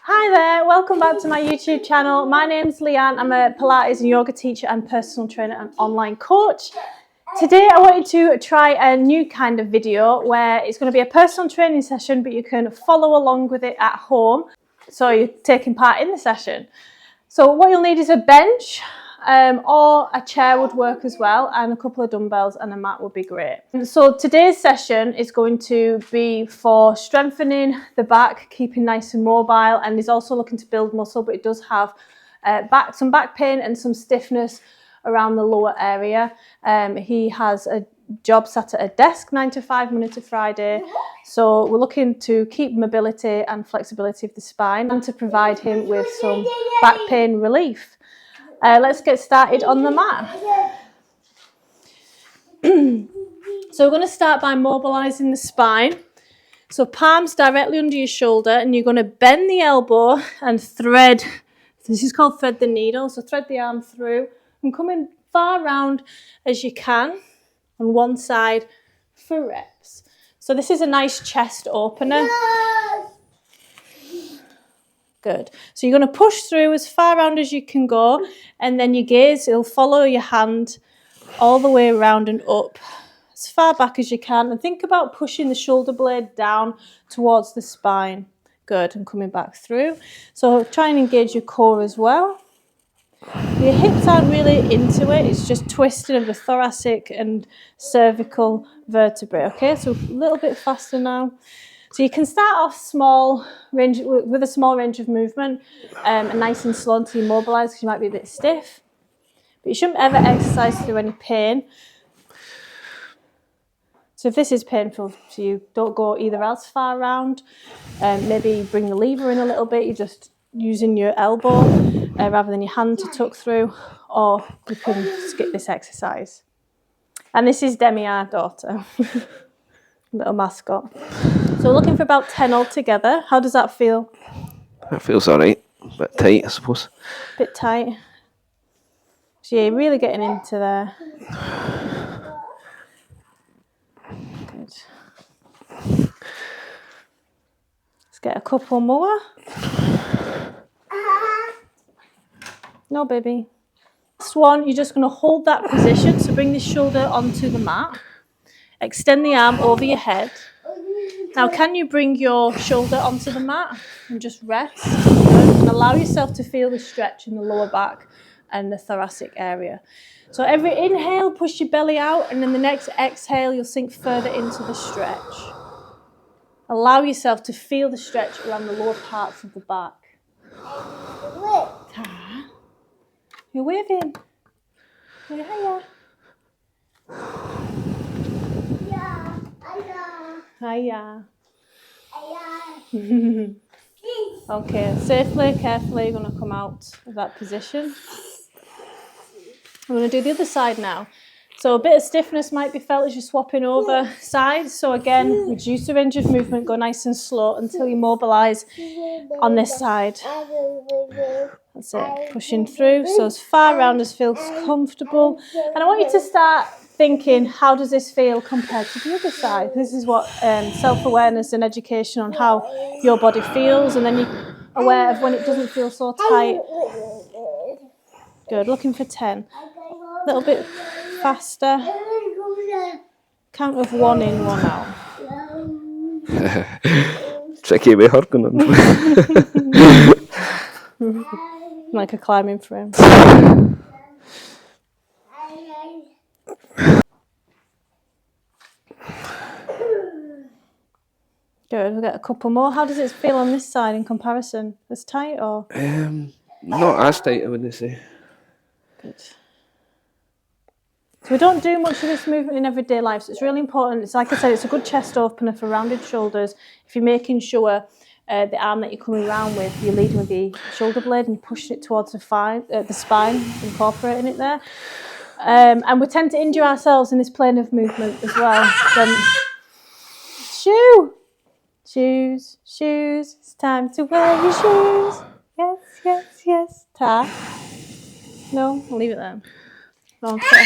Hi there, welcome back to my YouTube channel. My name's Leanne. I'm a Pilates and yoga teacher and personal trainer and online coach. Today I wanted to try a new kind of video where it's going to be a personal training session, but you can follow along with it at home. So you're taking part in the session. So what you'll need is a bench or a chair would work as well, and a couple of dumbbells and a mat would be great. So today's session is going to be for strengthening the back, keeping nice and mobile, and is also looking to build muscle, but it does have some back pain and some stiffness around the lower area. He has a job sat at a desk 9 to 5, Monday to Friday. So we're looking to keep mobility and flexibility of the spine and to provide him with some back pain relief. Let's get started on the mat. So we're going to start by mobilising the spine. So palms directly under your shoulder, and you're going to bend the elbow and thread. This is called thread the needle. So thread the arm through and come in far round as you can on one side for reps. So this is a nice chest opener. Good. So you're going to push through as far round as you can go, and then your gaze will follow your hand all the way around and up as far back as you can, and think about pushing the shoulder blade down towards the spine. Good. And coming back through. So try and engage your core as well. Your hips aren't really into it, it's just twisting of the thoracic and cervical vertebrae. Okay, so a little bit faster now. So you can start off with a small range of movement, and nice and slow until you mobilise, because you might be a bit stiff. But you shouldn't ever exercise through any pain. So if this is painful to you, don't go either else far round. Maybe bring the lever in a little bit. You're just using your elbow rather than your hand to tuck through, or you can skip this exercise. And this is Demi, our daughter, little mascot. So we're looking for about 10 altogether. How does that feel? That feels alright. A bit tight, I suppose. Bit tight. So yeah, you're really getting into there. Good. Let's get a couple more. No, baby. Last one, you're just going to hold that position. So bring the shoulder onto the mat. Extend the arm over your head. Now, can you bring your shoulder onto the mat and just rest? And allow yourself to feel the stretch in the lower back and the thoracic area. So every inhale, push your belly out, and then the next exhale, you'll sink further into the stretch. Allow yourself to feel the stretch around the lower parts of the back. You're waving. Hiya. Hiya. Okay, safely, carefully, you're going to come out of that position. We're going to do the other side now. So a bit of stiffness might be felt as you're swapping over sides. So again, reduce the range of movement, go nice and slow until you mobilise on this side. That's it, pushing through. So as far round as feels comfortable. And I want you to start thinking, how does this feel compared to the other side? This is what self-awareness and education on how your body feels, and then you're aware of when it doesn't feel so tight. Good, looking for 10. A little bit faster. Count of 1 in, 1 out. Tricky with her going on. Like a climbing frame. Good, we'll get a couple more. How does it feel on this side in comparison? As tight or? Not as tight, I wouldn't say. Good. So we don't do much of this movement in everyday life, so it's really important. It's like I said, it's a good chest opener for rounded shoulders. If you're making sure the arm that you're coming around with, you're leading with the shoulder blade and you're pushing it towards the spine, incorporating it there. And we tend to injure ourselves in this plane of movement as well. Shoes, it's time to wear your shoes. Yes. Ta. No, I'll leave it there. Okay.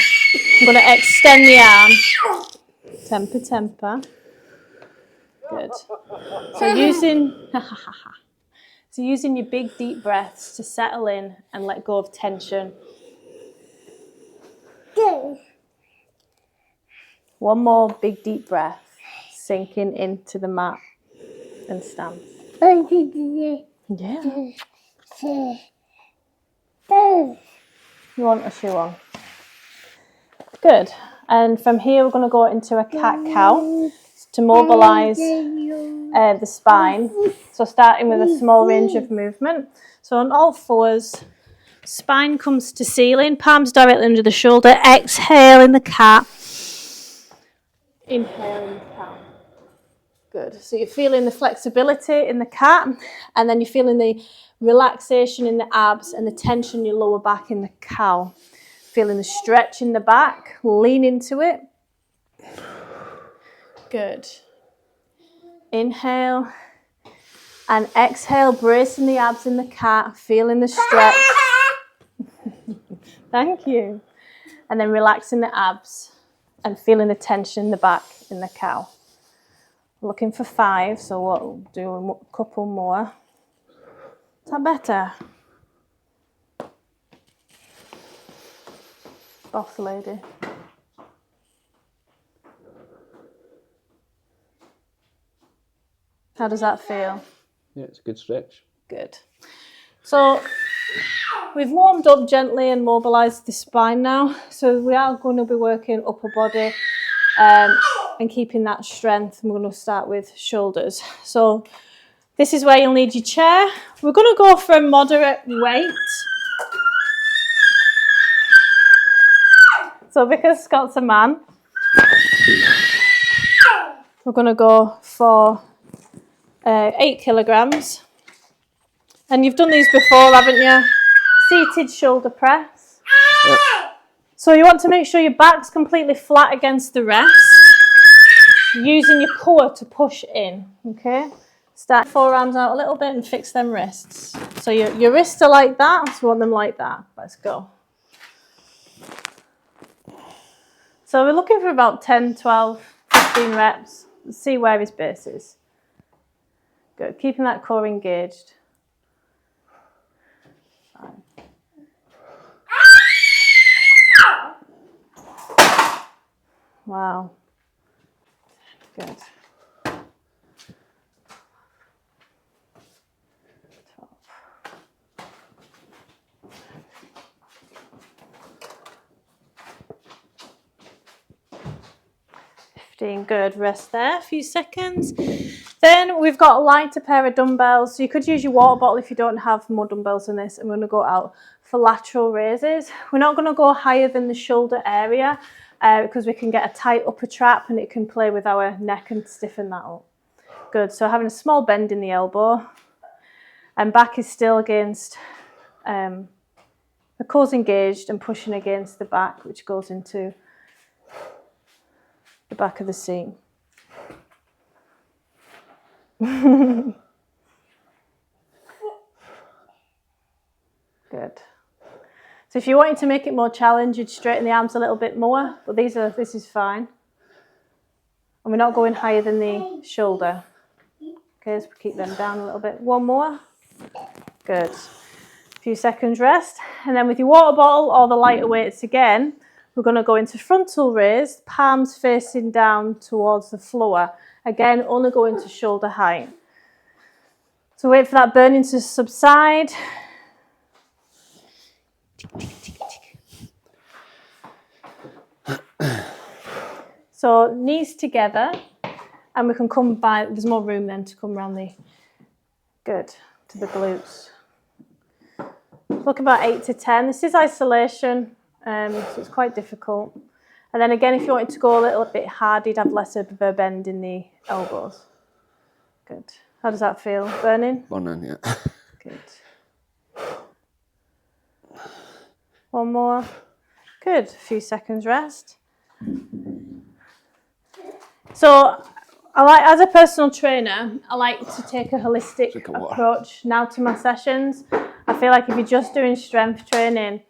I'm going to extend the arm. Temper. Good. So So using your big deep breaths to settle in and let go of tension. One more big deep breath, sinking into the mat and stance. Yeah. You want a shoe on? Good. And from here we're going to go into a cat-cow to mobilise the spine. So starting with a small range of movement. So on all fours, spine comes to ceiling, palms directly under the shoulder. Exhale in the cat. Inhale in the cow. Good. So you're feeling the flexibility in the cat, and then you're feeling the relaxation in the abs and the tension in your lower back in the cow. Feeling the stretch in the back, lean into it. Good. Inhale and exhale, bracing the abs in the cat, feeling the stretch. Thank you. And then relaxing the abs and feeling the tension in the back in the cow. Looking for 5, so we'll do a couple more. Is that better? Boss lady. How does that feel? Yeah, it's a good stretch. Good. So we've warmed up gently and mobilised the spine now. So we are going to be working upper body and keeping that strength. We're going to start with shoulders. So this is where you'll need your chair. We're going to go for a moderate weight. So because Scott's a man, we're going to go for 8 kilograms. And you've done these before, haven't you? Seated shoulder press. Yep. So you want to make sure your back's completely flat against the rest, using your core to push in, okay? Start forearms out a little bit and fix them wrists. So your wrists are like that, so you want them like that. Let's go. So we're looking for about 10, 12, 15 reps. Let's see where his base is. Good, keeping that core engaged. Wow. Good. 12. Good, rest there, a few seconds. Then we've got a lighter pair of dumbbells. So you could use your water bottle if you don't have more dumbbells than this. I'm going to go out for lateral raises. We're not going to go higher than the shoulder area because we can get a tight upper trap and it can play with our neck and stiffen that up. Good, so having a small bend in the elbow and back is still against, the core's engaged and pushing against the back, which goes into the back of the seat. Good. So if you wanted to make it more challenging, you'd straighten the arms a little bit more, but this is fine. And we're not going higher than the shoulder. Okay, so keep them down a little bit. One more. Good. A few seconds rest. And then with your water bottle or the lighter weights again, we're going to go into frontal raise, palms facing down towards the floor. Again, only go into shoulder height. So wait for that burning to subside. So knees together, and we can come by, there's more room then to come around to the glutes. Look about 8 to 10. This is isolation. So it's quite difficult. And then again, if you wanted to go a little bit hard, you'd have less of a bend in the elbows. Good. How does that feel? Burning? Burning, yeah. Good. One more. Good. A few seconds rest. So, as a personal trainer, I like to take a holistic approach now to my sessions. I feel like if you're just doing strength training,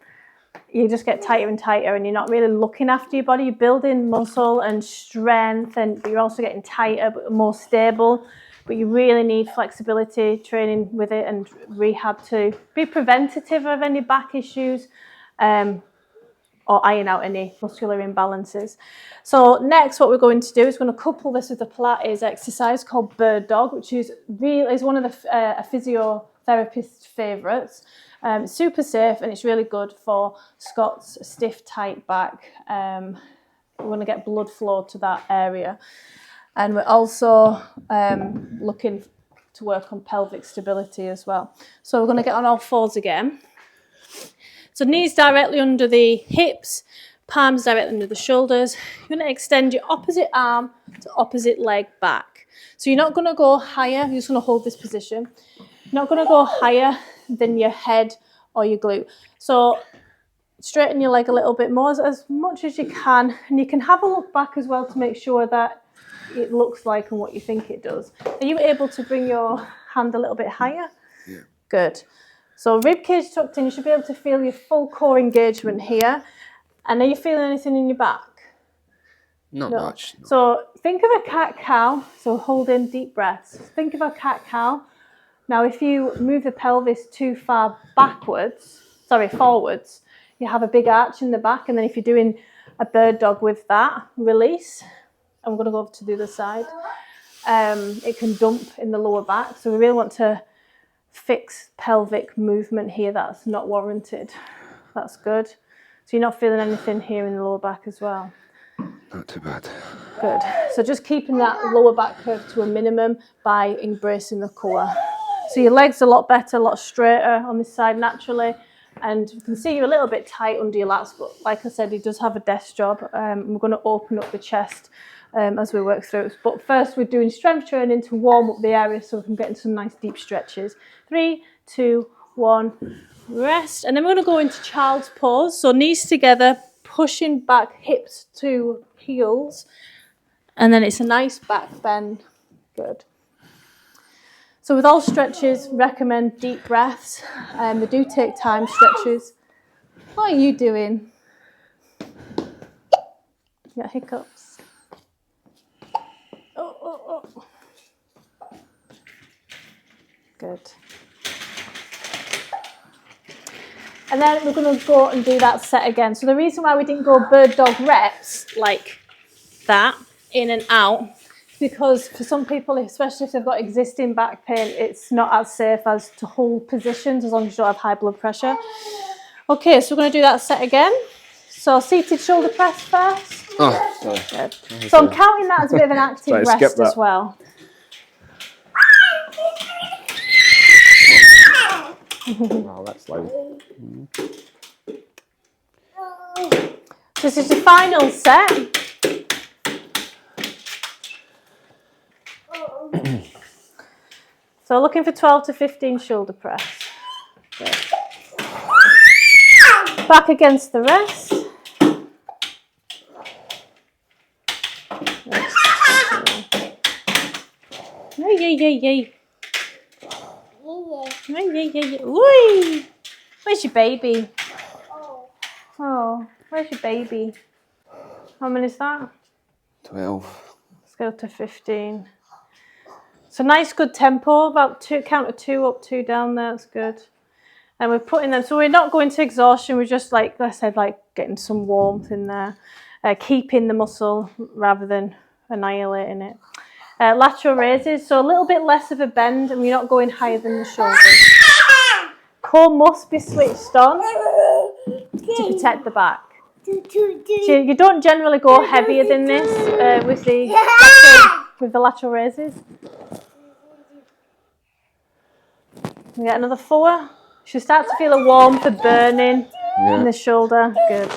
you just get tighter and tighter and you're not really looking after your body. You're building muscle and strength, and you're also getting tighter but more stable. but you really need flexibility training with it and rehab to be preventative of any back issues or iron out any muscular imbalances. So next what we're going to do is we're going to couple this with a Pilates exercise called Bird Dog, which is one of the a physiotherapist's favourites. Super safe, and it's really good for Scott's stiff, tight back. We want to get blood flow to that area. And we're also looking to work on pelvic stability as well. So we're going to get on all fours again. So knees directly under the hips, palms directly under the shoulders. You're going to extend your opposite arm to opposite leg back. So you're not going to go higher, you're just going to hold this position. You're not going to go higher than your head or your glute. So straighten your leg a little bit more, as much as you can. And you can have a look back as well to make sure that it looks like and what you think it does. Are you able to bring your hand a little bit higher? Yeah. Good. So rib cage tucked in, you should be able to feel your full core engagement here. And are you feeling anything in your back? Not much. No. So think of a cat-cow, so hold in deep breaths. Think of a cat-cow. Now if you move the pelvis too far forwards, you have a big arch in the back, and then if you're doing a bird dog with that, release. I'm going to go over to the other side. It can dump in the lower back, so we really want to fix pelvic movement here that's not warranted. That's good. So you're not feeling anything here in the lower back as well? Not too bad. Good. So just keeping that lower back curve to a minimum by embracing the core. So your legs are a lot better, a lot straighter on this side naturally. And you can see you're a little bit tight under your lats, but like I said, he does have a desk job. We're going to open up the chest as we work through it. But first we're doing strength training to warm up the area so we can get into some nice deep stretches. 3, 2, 1, rest. And then we're going to go into child's pose. So knees together, pushing back, hips to heels. And then it's a nice back bend. Good. So with all stretches, recommend deep breaths. They do take time, stretches. What are you doing? You got hiccups? Oh. Good. And then we're going to go and do that set again. So the reason why we didn't go bird dog reps like that, in and out, because for some people, especially if they've got existing back pain, it's not as safe as to hold positions as long as you don't have high blood pressure. Okay, so we're going to do that set again. So seated shoulder press first. Oh, sorry. Good. So I'm counting that as a bit of an active rest as well. Wow, that's loud. This is the final set. So looking for 12 to 15 shoulder press. Good. Back against the rest. Yay. Whee! Where's your baby? Oh, where's your baby? How many is that? 12. Let's go to 15. So nice, good tempo. About count of 2 up, 2 down there. That's good. And we're putting them. So we're not going to exhaustion. We're just like I said, like getting some warmth in there, keeping the muscle rather than annihilating it. Lateral raises, so a little bit less of a bend, and we're not going higher than the shoulders. Core must be switched on to protect the back. So you don't generally go heavier than this with the lateral raises. We get another 4. You should start to feel a warmth, a burning in the shoulder. Good.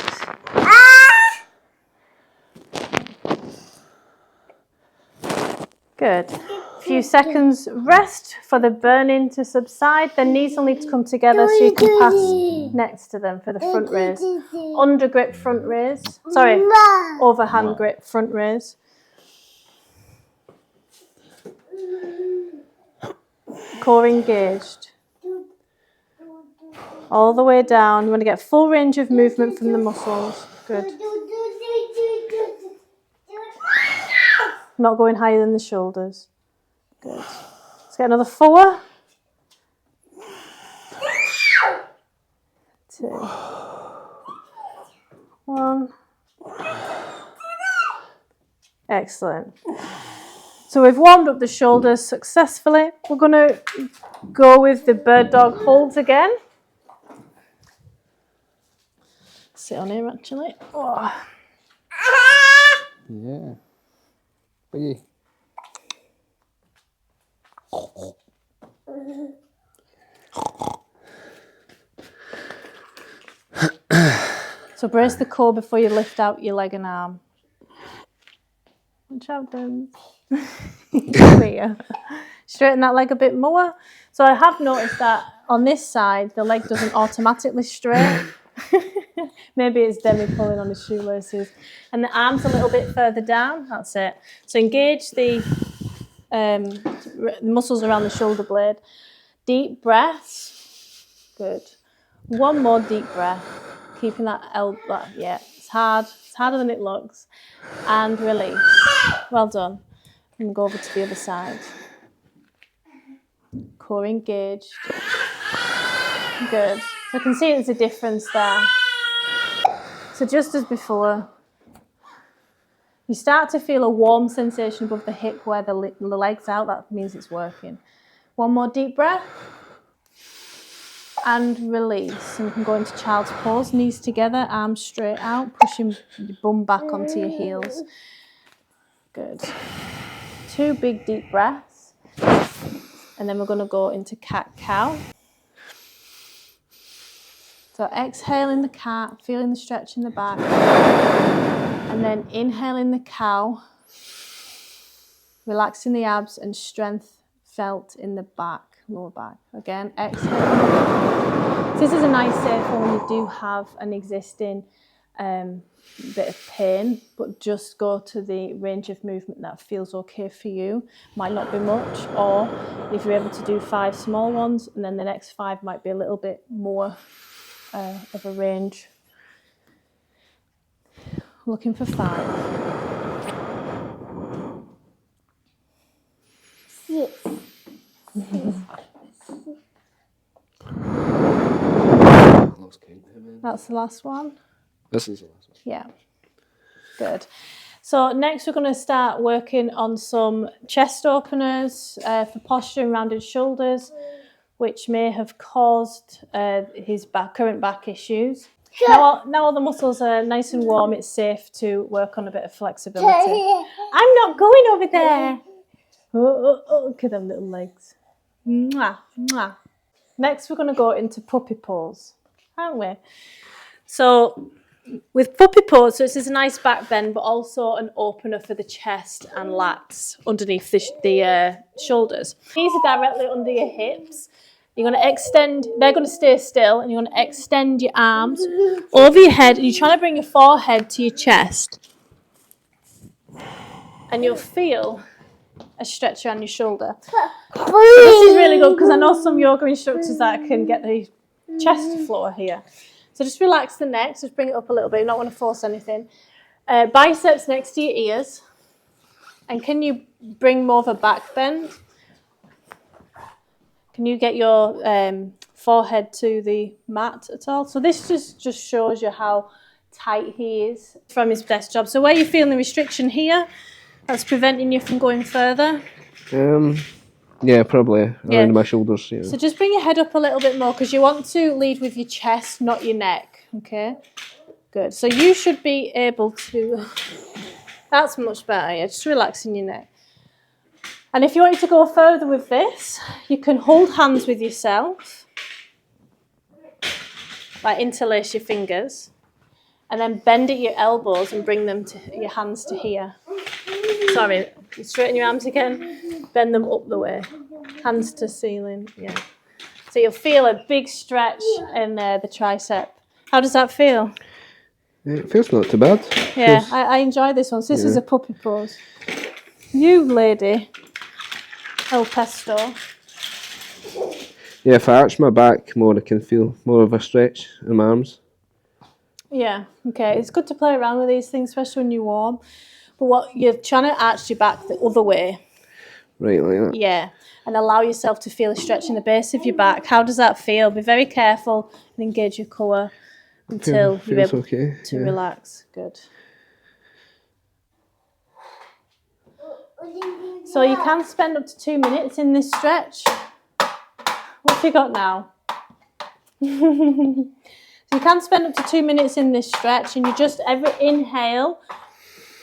Good. A few seconds rest for the burning to subside. The knees will need to come together so you can pass next to them for the front raise. Under grip front raise. Sorry, overhand grip front raise. Core engaged. All the way down. You want to get full range of movement from the muscles. Good. Not going higher than the shoulders. Good. Let's get another 4. 2. 1. Excellent. So we've warmed up the shoulders successfully. We're going to go with the bird dog holds again. Sit on here actually. Oh. Yeah. Biggie. So brace the core before you lift out your leg and arm. Watch out, then. Straighten that leg a bit more. So I have noticed that on this side, the leg doesn't automatically straight. Maybe it's Demi pulling on his shoelaces. And the arm's a little bit further down. That's it. So engage the muscles around the shoulder blade. Deep breaths. Good. One more deep breath. Keeping that elbow. Yeah, it's hard. It's harder than it looks. And release. Well done. And go over to the other side. Core engaged. Good. So I can see there's a difference there. So just as before, you start to feel a warm sensation above the hip where the leg's out. That means it's working. One more deep breath. And release. And we can go into child's pose. Knees together, arms straight out, pushing your bum back onto your heels. Good. 2 big deep breaths. And then we're going to go into cat-cow. So exhaling the cat, feeling the stretch in the back. And then inhaling the cow, relaxing the abs and strength felt in the back, lower back. Again, exhale. This is a nice safe one when you do have an existing bit of pain, but just go to the range of movement that feels okay for you. Might not be much, or if you're able to do 5 small ones, and then the next 5 might be a little bit more of a range. Looking for 5. 6. That's the last one. This is the last one. Yeah. Good. So next we're going to start working on some chest openers for posture and rounded shoulders, which may have caused his current back issues. Now all the muscles are nice and warm, it's safe to work on a bit of flexibility. I'm not going over there. Look at them little legs. Mwah, mwah. Next we're going to go into puppy pose, aren't we? So with puppy pose, so this is a nice back bend, but also an opener for the chest and lats underneath the shoulders. Knees are directly under your hips. You're going to extend, they're going to stay still, and you're going to extend your arms over your head, and you're trying to bring your forehead to your chest. And you'll feel a stretch around your shoulder. So this is really good because I know some yoga instructors that can get the chest floor here. So just relax the neck, just bring it up a little bit. You don't want to force anything. Biceps next to your ears. And can you bring more of a back bend? Can you get your forehead to the mat at all? So this just shows you how tight he is from his desk job. So where you're feeling the restriction here, that's preventing you from going further? Yeah, probably around my shoulders. Yeah. So just bring your head up a little bit more because you want to lead with your chest, not your neck. Okay? Good. So you should be able to... That's much better, yeah. Just relaxing your neck. And if you wanted to go further with this, you can hold hands with yourself. Like interlace your fingers. And then bend at your elbows and bring them to your hands to here. Sorry, straighten your arms again. Bend them up the way. Hands to ceiling, yeah. So you'll feel a big stretch in the tricep. How does that feel? It feels not too bad. Yeah, I enjoy this one. So this is a puppy pose. You lady. El pesto. Yeah, if I arch my back more, I can feel more of a stretch in my arms. Yeah, okay. It's good to play around with these things, especially when you're warm. But what you're trying to arch your back the other way. Right, like that. Yeah, and allow yourself to feel a stretch in the base of your back. How does that feel? Be very careful and engage your core until you're Feels able okay. to Yeah. relax. Good. So you can spend up to 2 minutes in this stretch. What have you got now? So you can spend up to 2 minutes in this stretch, and you just every inhale,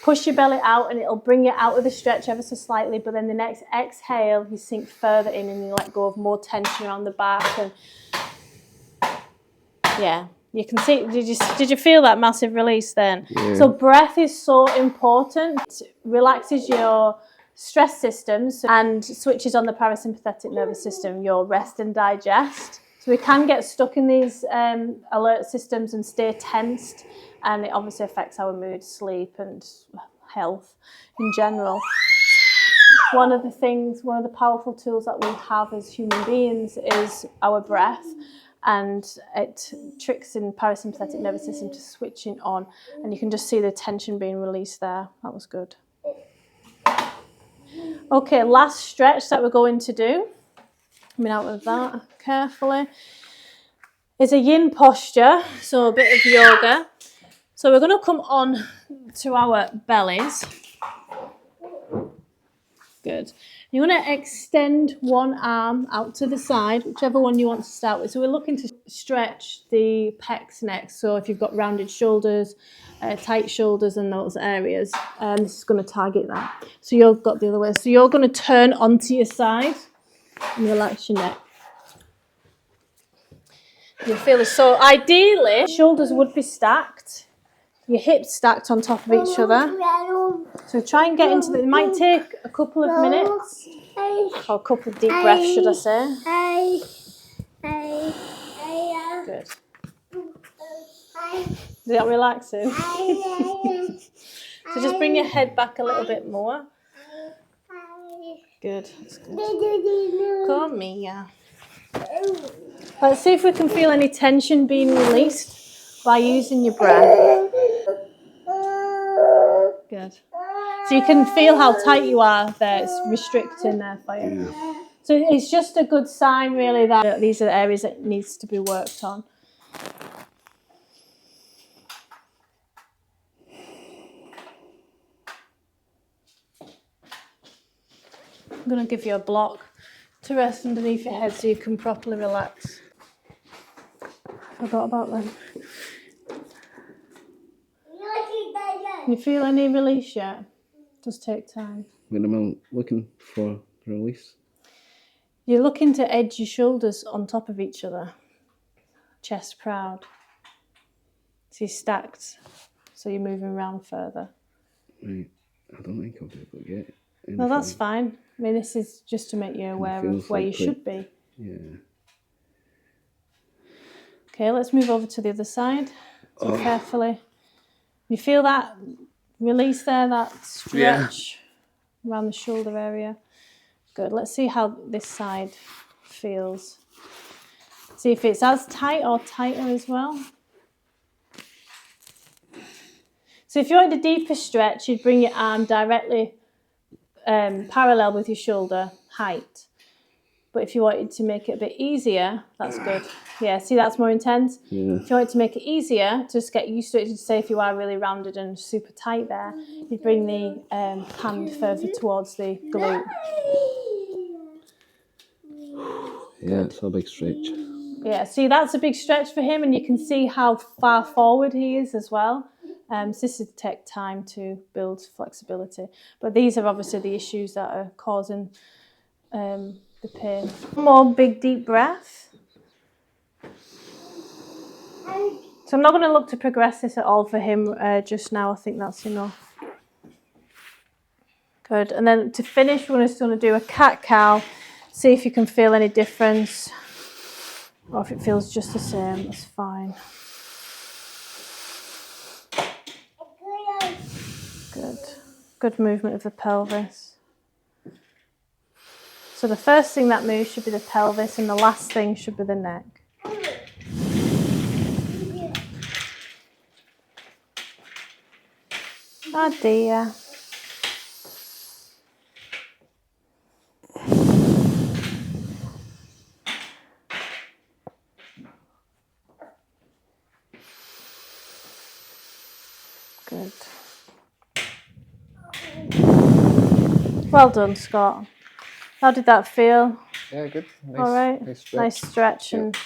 push your belly out, and it'll bring you out of the stretch ever so slightly. But then the next exhale, you sink further in, and you let go of more tension around the back. And yeah, you can see. Did you feel that massive release then? Yeah. So breath is so important. It relaxes your stress systems and switches on the parasympathetic nervous system, your rest and digest. So we can get stuck in these alert systems and stay tensed, and it obviously affects our mood, sleep, and health in general. One of the powerful tools that we have as human beings is our breath, and it tricks in parasympathetic nervous system to switching on, and you can just see the tension being released there. That was good. Okay, last stretch that we're going to do, coming out of that carefully, is a yin posture, so a bit of yoga. So we're going to come on to our bellies. Good. You're going to extend one arm out to the side, whichever one you want to start with. So we're looking to stretch the pecs next. So if you've got rounded shoulders, tight shoulders in those areas, this is going to target that. So you've got the other way. So you're going to turn onto your side and relax your neck. You'll feel this. So ideally, shoulders would be stacked. Your hips stacked on top of each other. So try and get into it. It might take a couple of minutes, or a couple of deep breaths, should I say. Good. Is that relaxing? So just bring your head back a little bit more. Good. That's good. Come here. Let's see if we can feel any tension being released by using your breath. Good. So you can feel how tight you are there. It's restricting there for you. Yeah. So it's just a good sign, really, that these are the areas that needs to be worked on. I'm going to give you a block to rest underneath your head so you can properly relax. Forgot about them. Can you feel any release yet? Just take time. When I'm looking for release. You're looking to edge your shoulders on top of each other. Chest proud. So you're stacked. So you're moving around further. Right. I don't think I'll be able to get anything. No, that's fine. I mean, this is just to make you aware of where you should be. Yeah. Okay, let's move over to the other side. So carefully. You feel that release there, that stretch around the shoulder area? Good. Let's see how this side feels. See if it's as tight or tighter as well. So if you wanted a deeper stretch, you'd bring your arm directly parallel with your shoulder height. But if you wanted to make it a bit easier, that's good. Yeah, see, that's more intense. Yeah. If you wanted to make it easier, just get used to it. Say if you are really rounded and super tight there, you bring the hand further towards the glute. Yeah, it's a big stretch. Yeah, see, that's a big stretch for him, and you can see how far forward he is as well. So this would take time to build flexibility. But these are obviously the issues that are causing the pain. One more big deep breath. So I'm not going to look to progress this at all for him just now. I think that's enough. Good. And then to finish, we're just going to do a cat-cow. See if you can feel any difference. Or if it feels just the same, that's fine. Good. Good movement of the pelvis. So the first thing that moves should be the pelvis, and the last thing should be the neck. Oh dear. Good. Well done, Scott. How did that feel? Yeah, good. Nice, All right. nice stretch. And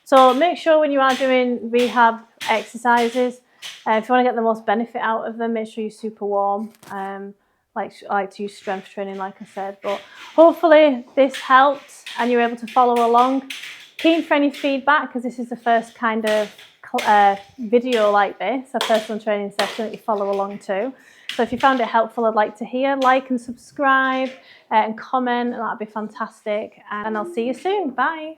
so make sure when you are doing rehab exercises, if you want to get the most benefit out of them, make sure you're super warm. I like to use strength training, like I said. But hopefully this helped and you're able to follow along. Keen for any feedback, because this is the first kind of video like this, a personal training session that you follow along to. So if you found it helpful, I'd like to hear. Like and subscribe and comment, and that'd be fantastic. And I'll see you soon. Bye.